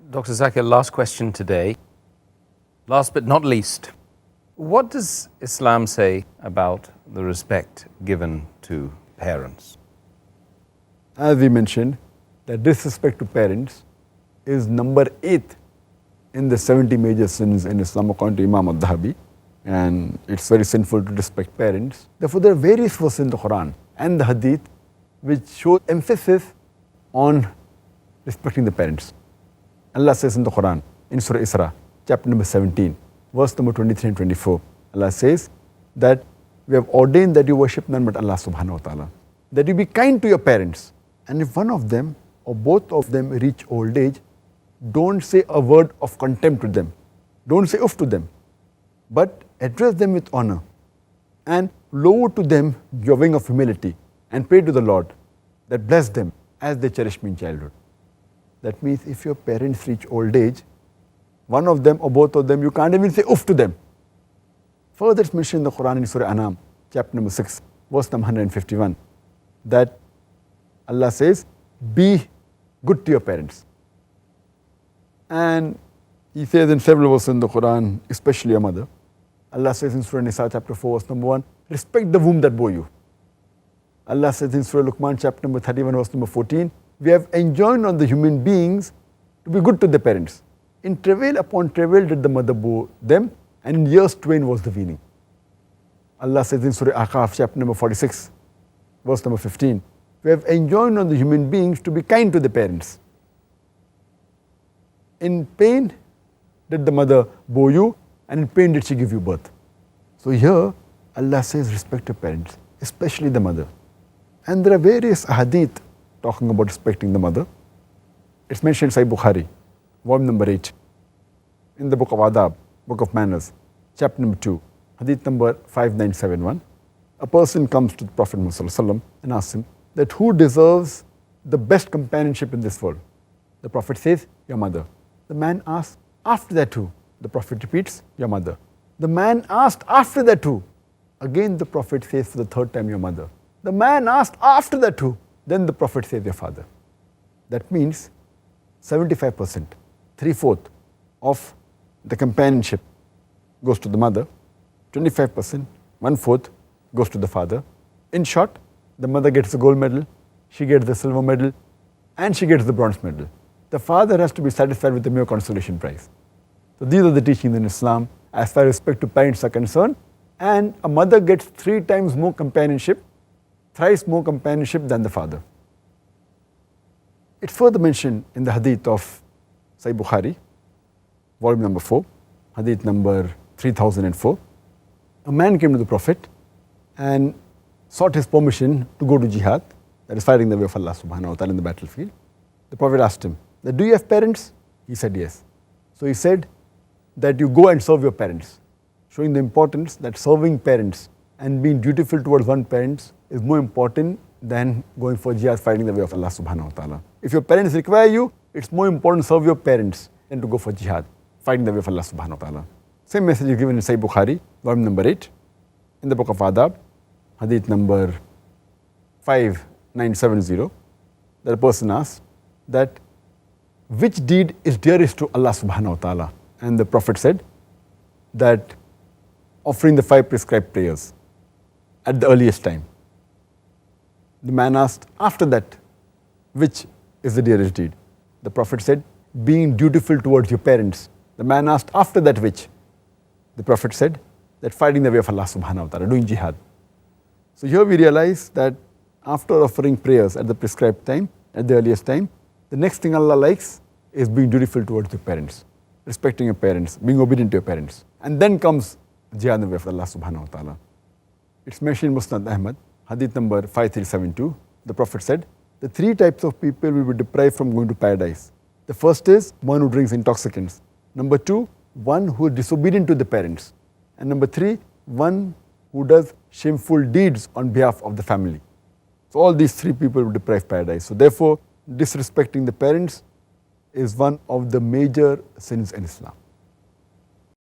Dr. Zakir, last question today. Last but not least, what does Islam say about the respect given to parents? As we mentioned, that disrespect to parents is number 8 in the 70 major sins in Islam according to Imam al-Dhahabi, and it's very sinful to respect parents. Therefore, there are various verses in the Quran and the Hadith which show emphasis on respecting the parents. Allah says in the Quran, in Surah Isra, chapter number 17, verse number 23 and 24, Allah says that we have ordained that you worship none but Allah subhanahu wa ta'ala, that you be kind to your parents, and if one of them or both of them reach old age, don't say a word of contempt to them, don't say uff to them, but address them with honor and lower to them your wing of humility and pray to the Lord that bless them as they cherish me in childhood. That means if your parents reach old age, one of them or both of them, you can't even say uff to them. Further, it's mentioned in the Quran in Surah Anam, chapter number 6, verse number 151, that Allah says, be good to your parents. And He says in several verses in the Quran, especially your mother, Allah says in Surah Nisa, chapter 4, verse number 1, respect the womb that bore you. Allah says in Surah Luqman, chapter number 31, verse number 14, we have enjoined on the human beings to be good to their parents. In travail upon travail did the mother bore them, and in years twain was the weaning. Allah says in Surah Ahqaf, chapter number 46, verse number 15, we have enjoined on the human beings to be kind to the parents. In pain did the mother bore you, and in pain did she give you birth. So here, Allah says respect your parents, especially the mother. And there are various hadith talking about respecting the mother. It's mentioned in Sahih Bukhari, volume number 8, in the book of Adab, book of manners, chapter number 2, hadith number 5971. A person comes to the Prophet Muhammad and asks him that who deserves the best companionship in this world? The Prophet says, your mother. The man asks, after that who? The Prophet repeats, your mother. The man asked, after that who? Again the Prophet says for the third time, your mother. The man asked, after that who? Then the Prophet says, your father. That means 75%, 3/4 of the companionship goes to the mother, 25%, 1/4 goes to the father. In short, the mother gets the gold medal, she gets the silver medal, and she gets the bronze medal. The father has to be satisfied with the mere consolation prize. So these are the teachings in Islam as far as respect to parents are concerned. And a mother gets 3 times more companionship, thrice more companionship than the father. It's further mentioned in the hadith of Sahih Bukhari, volume number 4, hadith number 3004. A man came to the Prophet and sought his permission to go to jihad, that is fighting the way of Allah subhanahu wa ta'ala in the battlefield. The Prophet asked him, that, do you have parents? He said yes. So he said that you go and serve your parents, showing the importance that serving parents and being dutiful towards one parent is more important than going for jihad, fighting the way of Allah subhanahu wa ta'ala. If your parents require you, it's more important to serve your parents than to go for jihad, fighting the way of Allah subhanahu wa ta'ala. Same message is given in Sahih Bukhari, volume number 8, in the book of Adab, hadith number 5970, that a person asks that which deed is dearest to Allah subhanahu wa ta'ala? And the Prophet said that offering the 5 prescribed prayers at the earliest time. The man asked, after that, which is the dearest deed? The Prophet said, being dutiful towards your parents. The man asked, after that which? The Prophet said, that fighting the way of Allah subhanahu wa ta'ala, doing jihad. So here we realize that after offering prayers at the prescribed time, at the earliest time, the next thing Allah likes is being dutiful towards your parents, respecting your parents, being obedient to your parents. And then comes jihad in the way of Allah subhanahu wa ta'ala. It's mentioned in Musnad Ahmad, hadith number 5372. The Prophet said, the 3 types of people will be deprived from going to paradise. The first is one who drinks intoxicants. Number 2, one who is disobedient to the parents. And number 3, one who does shameful deeds on behalf of the family. So all these 3 people will deprive paradise. So therefore, disrespecting the parents is one of the major sins in Islam.